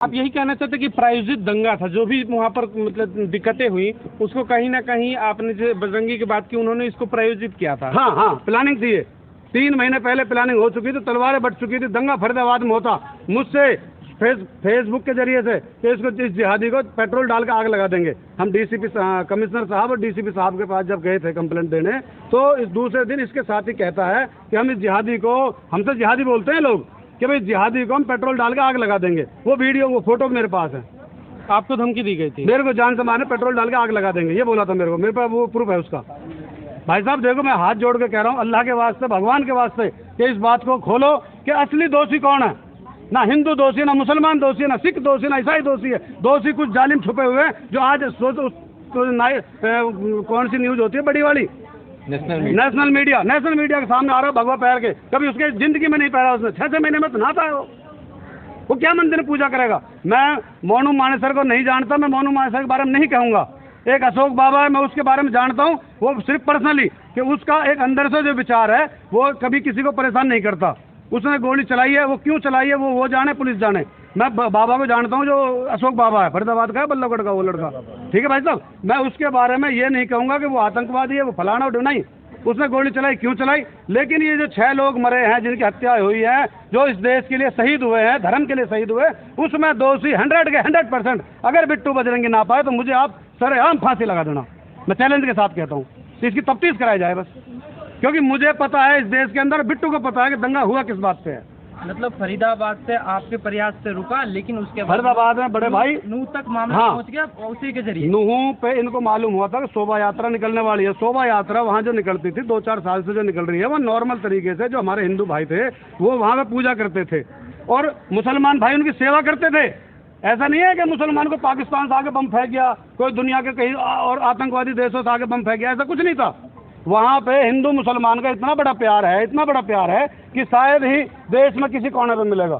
आप यही कहना चाहते कि प्रायोजित दंगा था, जो भी वहाँ पर मतलब दिक्कतें हुई उसको कहीं ना कहीं आपने जो बजरंगी की बात की उन्होंने इसको प्रायोजित किया था। हाँ हाँ, प्लानिंग थी ये। 3 महीने पहले प्लानिंग हो चुकी थी, तलवारें बट चुकी थी, दंगा फरीदाबाद में होता। मुझसे फेसबुक के जरिए से कि इसको इस जिहादी को पेट्रोल डाल के आग लगा देंगे। हम डीसीपी कमिश्नर साहब और डीसीपी साहब के पास जब गए थे कंप्लेंट देने, तो इस दूसरे दिन इसके साथ ही कहता है कि हम इस जिहादी को, हमसे जिहादी बोलते हैं लोग, कि भाई जिहादी को हम पेट्रोल डाल के आग लगा देंगे। वो वीडियो, वो फोटो मेरे पास है। आपको धमकी दी गई थी? मेरे को जान से मारने, पेट्रोल डाल के आग लगा देंगे, ये बोला था मेरे को। मेरे पास वो प्रूफ है उसका। भाई साहब देखो, मैं हाथ जोड़ के कह रहा हूँ, अल्लाह के वास्ते, भगवान के वास्ते, कि इस बात को खोलो कि असली दोषी कौन है। ना हिंदू दोषी, ना मुसलमान दोषी, ना सिख दोषी, ना ईसाई दोषी है। दोषी कुछ जालिम छुपे हुए हैं, जो आज कौन सी न्यूज होती है बड़ी वाली, नेशनल मीडिया के सामने आ रहा है भगवा पैर के। कभी उसके जिंदगी में नहीं पैरा उसने, 6 महीने में तो नहाता है वो क्या मंदिर में पूजा करेगा। मैं मोनू मानेसर को नहीं जानता, मैं मोनू मानेसर के बारे में नहीं कहूँगा। एक अशोक बाबा है, मैं उसके बारे में जानता हूँ, वो सिर्फ पर्सनली, कि उसका एक अंदर से जो विचार है वो कभी किसी को परेशान नहीं करता। उसने गोली चलाई है, वो क्यों चलाई है वो जाने, पुलिस जाने। मैं बाबा को जानता हूँ, जो अशोक बाबा है, फरीदाबाद का है, बल्लभगढ़ का वो लड़का, ठीक है भाई साहब। मैं उसके बारे में ये नहीं कहूँगा कि वो आतंकवादी है, वो फलाना नहीं। उसने गोली चलाई, क्यों चलाई। लेकिन ये जो 6 लोग मरे हैं, जिनकी हत्या हुई है, जो इस देश के लिए शहीद हुए हैं, धर्म के लिए शहीद हुए, उसमें दोषी 100% अगर बिट्टू बजरंगी ना पाए तो मुझे आप सरेआम फांसी लगा देना। मैं चैलेंज के साथ कहता हूँ, इसकी तफ्तीश कराई जाए बस। क्योंकि मुझे पता है, इस देश के अंदर बिट्टू को पता है कि दंगा हुआ किस बात पे है। मतलब फरीदाबाद से आपके प्रयास से रुका, लेकिन उसके बाद फरीदाबाद में बड़े भाई नूह तक मामला पहुंच गया। उसी के जरिए नूह पे इनको मालूम हुआ था कि शोभा यात्रा निकलने वाली है। शोभा यात्रा वहाँ जो निकलती थी 2-4 साल से जो निकल रही है, वो नॉर्मल तरीके से, जो हमारे हिंदू भाई थे वो वहाँ पे पूजा करते थे और मुसलमान भाई उनकी सेवा करते थे। ऐसा नहीं है कि मुसलमान को पाकिस्तान से आगे बम फेंक गया, कोई दुनिया के कहीं और आतंकवादी देशों से आगे बम फेंक गया, ऐसा कुछ नहीं था। वहाँ पे हिंदू मुसलमान का इतना बड़ा प्यार है, इतना बड़ा प्यार है कि शायद ही देश में किसी कोने पे मिलेगा,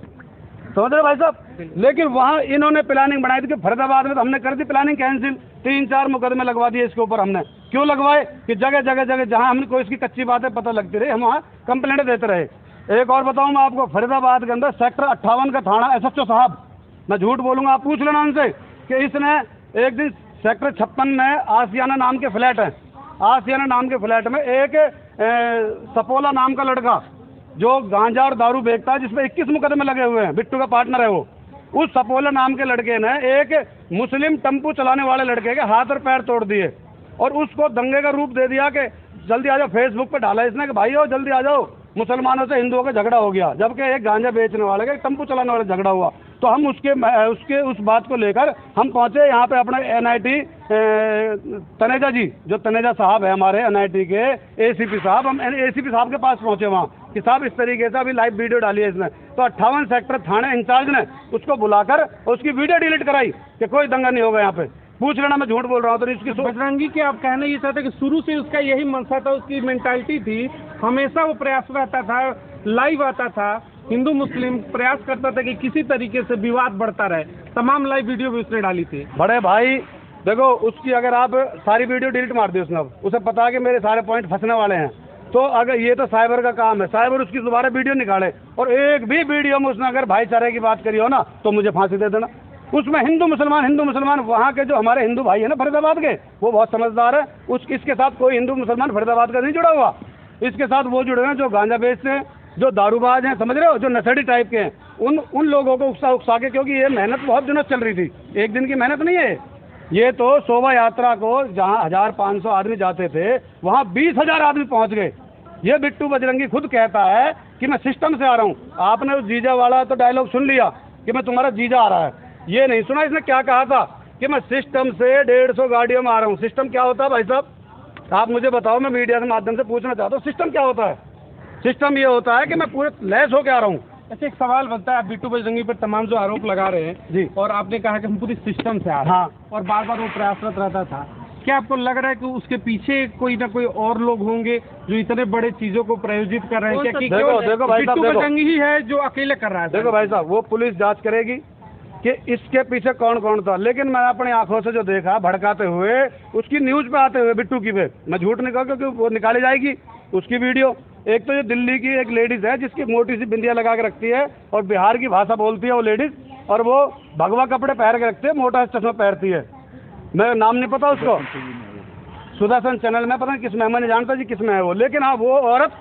समझ रहे भाई साहब। लेकिन वहाँ इन्होंने प्लानिंग बनाई थी कि फरीदाबाद में, तो हमने कर दी प्लानिंग कैंसिल। 3-4 मुकदमे लगवा दिए इसके ऊपर हमने। क्यों लगवाए कि जगह जगह जहाँ हमने कोई इसकी कच्ची बातें पता लगती रही, हम वहाँ कंप्लेंट देते रहे। एक और बताऊँ मैं आपको, फरीदाबाद के अंदर सेक्टर 58 का थाना SHO साहब, मैं झूठ बोलूँगा, आप पूछ लेना उनसे, कि इसने एक दिन सेक्टर 56 में आसियाना नाम के फ्लैट है, आसियाना नाम के फ्लैट में एक सपोला नाम का लड़का जो गांजा और दारू बेचता है, जिसमें 21 मुकदमे लगे हुए हैं, बिट्टू का पार्टनर है वो। उस सपोला नाम के लड़के ने एक मुस्लिम टेम्पू चलाने वाले लड़के के हाथ और पैर तोड़ दिए और उसको दंगे का रूप दे दिया कि जल्दी आ जाओ। फेसबुक पे डाला इसने कि भाई हो जल्दी आ जाओ, मुसलमानों से हिंदुओं का झगड़ा हो गया, जबकि एक गांजा बेचने वाले का टेम्पू चलाने वाले झगड़ा हुआ। तो हम उस बात को लेकर हम पहुंचे यहाँ पे अपने NIT तनेजा जी, जो तनेजा साहब है हमारे NIT के ACP साहब, हम ACP साहब के पास पहुंचे वहाँ कि साहब इस तरीके से अभी लाइव वीडियो डाली है इसने। तो 58 सेक्टर थाने इंचार्ज ने उसको बुलाकर उसकी वीडियो डिलीट कराई कि कोई दंगा नहीं होगा यहाँ पे। पूछ लेना, मैं झूठ बोल रहा हूँ। तो इसकी बजरंगी के आप कहना ये चाहते कि शुरू से उसका यही मनसा था, उसकी मेंटालिटी थी, हमेशा वो प्रयास रहता था, लाइव आता था, हिंदू मुस्लिम प्रयास करता था कि किसी तरीके से विवाद बढ़ता रहे। तमाम लाइव वीडियो भी उसने डाली थी। बड़े भाई देखो, उसकी अगर आप सारी वीडियो डिलीट मार दी उसने, उसे पता है कि मेरे सारे पॉइंट फंसने वाले हैं, तो अगर ये तो साइबर का काम है, साइबर उसकी दोबारा वीडियो निकाले और एक भी वीडियो में उसने अगर भाईचारे की बात करी हो ना, तो मुझे फांसी दे देना। उसमें हिंदू मुसलमान वहाँ के जो हमारे हिंदू भाई है ना फरीदाबाद के, वो बहुत समझदार है। इसके साथ कोई हिंदू मुसलमान फरीदाबाद का नहीं जुड़ा हुआ। इसके साथ वो जुड़े हैं जो गांजा बेचते हैं, जो दारूबाज हैं, समझ रहे हो, जो नशेड़ी टाइप के हैं। उन लोगों को उकसा के, क्योंकि ये मेहनत बहुत दिनों चल रही थी, एक दिन की मेहनत नहीं है ये। तो शोभा यात्रा को जहाँ 1500 आदमी जाते थे, वहाँ 20,000 आदमी पहुँच गए। ये बिट्टू बजरंगी खुद कहता है कि मैं सिस्टम से आ रहा हूँ। आपने उस जीजा वाला तो डायलॉग सुन लिया कि मैं तुम्हारा जीजा आ रहा है, ये नहीं सुना इसने क्या कहा था कि मैं सिस्टम से 150 गाड़ियों में आ रहा हूँ। सिस्टम क्या होता है भाई साहब, आप मुझे बताओ, मैं मीडिया के माध्यम से पूछना चाहता हूँ, सिस्टम क्या होता है। सिस्टम ये होता है कि मैं पूरे लैस होके आ रहा हूँ। ऐसे एक सवाल बनता है, आप बिट्टू बजरंगी पर तमाम जो आरोप लगा रहे हैं जी, और आपने कहा कि हम पूरी सिस्टम से आ रहे हैं, हाँ, और बार बार वो प्रयासरत रहता था, क्या आपको लग रहा है कि उसके पीछे कोई ना कोई और लोग होंगे जो इतने बड़े चीजों को प्रायोजित कर रहे हैं? क्या कि देखो भाई साहब, बिट्टू बजरंगी ही है जो अकेले कर रहा है? देखो भाई साहब, वो पुलिस जांच करेगी कि इसके पीछे कौन कौन था। लेकिन मैं अपनी आंखों से जो देखा भड़काते हुए, उसकी न्यूज पे आते हुए बिट्टू की पे, मैं झूठ नहीं कहूँ, क्योंकि वो निकाली जाएगी उसकी वीडियो। एक तो ये दिल्ली की एक लेडीज है जिसकी मोटी सी बिंदिया लगा के रखती है और बिहार की भाषा बोलती है वो लेडीज, और वो भगवा कपड़े पहन के रखते हैं, मोटा चश्मा पहनती है, मैं नाम नहीं पता उसको, सुदर्शन चैनल में पता नहीं किस में, मैं नहीं जानता जी किस में है वो, लेकिन हाँ वो औरत,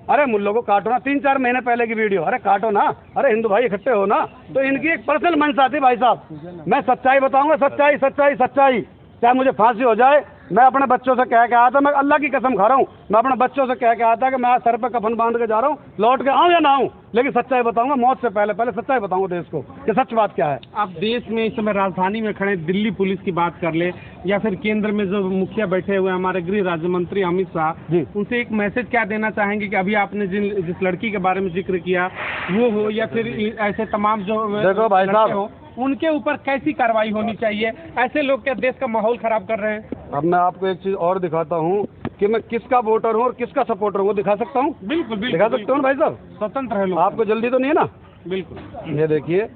अरे मुल्लों को काटो ना, 3-4 महीने पहले की वीडियो, अरे काटो ना, अरे हिंदू भाई इकट्ठे हो ना। तो इनकी एक पर्सनल मंशा थी भाई साहब, मैं सच्चाई बताऊंगा, सच्चाई सच्चाई सच्चाई, चाहे मुझे फांसी हो जाए। मैं अपने बच्चों से कह के आया था, मैं अल्लाह की कसम खा रहा हूँ, मैं अपने बच्चों से कह के आया था कि मैं सर पे कफन बांध के जा रहा हूँ, लौट के आऊँ या ना आऊँ, लेकिन सच्चाई बताऊंगा, मौत से पहले पहले सच्चाई बताऊंगा देश को कि सच बात क्या है। आप देश में इस समय राजधानी में खड़े, दिल्ली पुलिस की बात कर ले या फिर केंद्र में जो मुखिया बैठे हुए हमारे गृह राज्य मंत्री अमित शाह, उनसे एक मैसेज क्या देना चाहेंगे कि अभी आपने जिस लड़की के बारे में जिक्र किया वो हो या फिर ऐसे तमाम जो देखो भाई साहब, उनके ऊपर कैसी कार्रवाई होनी चाहिए? ऐसे लोग क्या देश का माहौल खराब कर रहे हैं? अब मैं आपको एक चीज और दिखाता हूँ कि मैं किसका वोटर हूँ और किसका सपोर्टर हूँ, वो दिखा सकता हूँ। बिल्कुल बिल्कुल दिखा सकते हो ना भाई साहब, स्वतंत्र है लोग। आपको जल्दी तो नहीं है ना? बिल्कुल, ये देखिए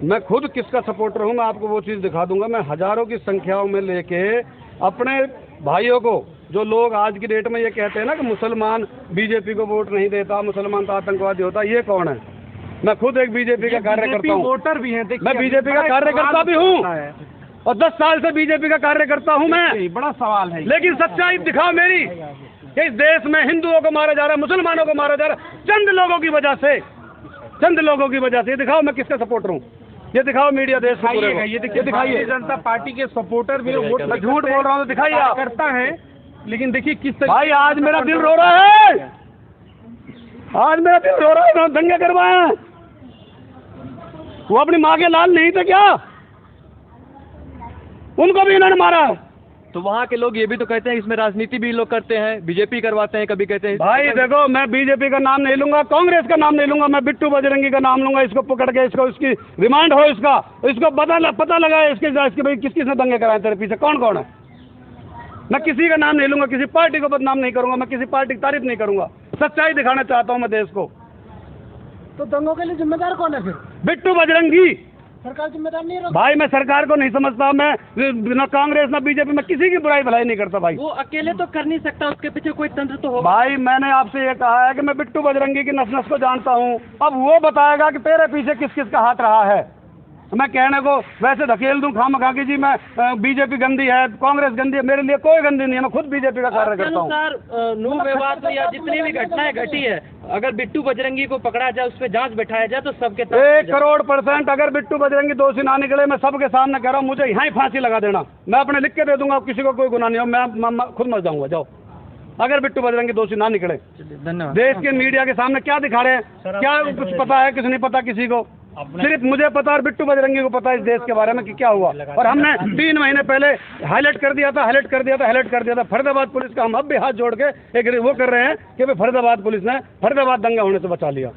मैं खुद किसका सपोर्टर हूँ, मैं आपको वो चीज़ दिखा दूंगा। मैं हजारों की संख्याओं में लेके अपने भाइयों को, जो लोग आज की डेट में ये कहते हैं ना कि मुसलमान बीजेपी को वोट नहीं देता, मुसलमान तो आतंकवादी होता, ये कौन है? मैं खुद एक बीजेपी का कार्यकर्ता हूँ, वोटर भी हैं, मैं बीजेपी का कार्यकर्ता भी हूँ और 10 साल से बीजेपी का कार्यकर्ता हूँ मैं। बड़ा सवाल है, लेकिन सच्चाई दिखाओ मेरी, इस देश में हिंदुओं को मारा जा रहा है, मुसलमानों को मारा जा रहा है, चंद लोगों की वजह से, चंद लोगों की वजह से। ये दिखाओ मैं किसका सपोर्टर हूँ, ये दिखाओ मीडिया देश को पूरे को। ये देखिए, भारतीय जनता पार्टी के सपोर्टर भी वोट, मैं झूठ बोल रहा हूँ, दिखाइए आप। करता है, लेकिन देखिए किस भाई आज मेरा दिल रो रहा है, आज मेरा दिल रो रहा है, दंगे करवाए हैं। वो अपनी माँ के लाल नहीं थे क्या? उनको भी इन्होंने मारा। तो वहाँ के लोग ये भी तो कहते हैं इसमें राजनीति भी लोग करते हैं, बीजेपी करवाते हैं, कभी कहते हैं। भाई देखो, मैं बीजेपी का नाम नहीं लूंगा, कांग्रेस का नाम नहीं लूंगा, मैं बिट्टू बजरंगी का नाम लूंगा। इसको पकड़ के इसको, इसकी रिमांड हो, इसको पता लगा इसके भाई किस किसने दंगे कराए तेरे पीछे, कौन कौन है। मैं किसी का नाम नहीं लूंगा, किसी पार्टी को बदनाम नहीं करूंगा, मैं किसी पार्टी की तारीफ नहीं करूंगा, सच्चाई दिखाना चाहता हूं मैं देश को। तो दंगों के लिए जिम्मेदार कौन है फिर? बिट्टू बजरंगी। सरकार जिम्मेदार नहीं है? भाई मैं सरकार को नहीं समझता, मैं न कांग्रेस न बीजेपी, मैं किसी की बुराई भलाई नहीं करता भाई। वो अकेले तो कर नहीं सकता, उसके पीछे कोई तंत्र तो होगा। भाई मैंने आपसे ये कहा है कि मैं बिट्टू बजरंगी की नस नस को जानता हूँ, अब वो बताएगा कि तेरे पीछे किस किस का हाथ रहा है। मैं कहने को वैसे धकेल दूं खामखा कि जी मैं बीजेपी गंदी है, कांग्रेस गंदी है, मेरे लिए कोई गंदी नहीं है, मैं खुद बीजेपी का कार्य करता हूँ। अनुसार नूह विवाद या जितनी भी घटनाएं घटी है, अगर बिट्टू बजरंगी को पकड़ा जाए, उस पर जांच बैठाया जाए तो सबके 1 करोड़% अगर बिट्टू बजरंगी दोषी ना निकले, मैं सबके सामने कह रहा हूँ, मुझे यहाँ ही फांसी लगा देना, मैं अपने लिख के दे दूंगा, किसी को कोई गुनाह नहीं हो, मैं खुद मर जाऊंगा। जाओ, अगर बिट्टू बजरंगी दोषी ना निकले। धन्यवाद। देश के मीडिया के सामने क्या दिखा रहे हैं, क्या कुछ पता है, कुछ नहीं पता किसी को, सिर्फ मुझे पता और बिट्टू बजरंगी को पता है इस देश के बारे में कि क्या हुआ। और हमने 3 महीने पहले हाईलाइट कर दिया था फरीदाबाद पुलिस का। हम अब भी हाथ जोड़ के एक वो कर रहे हैं कि फरीदाबाद पुलिस ने फरीदाबाद दंगा होने से बचा लिया।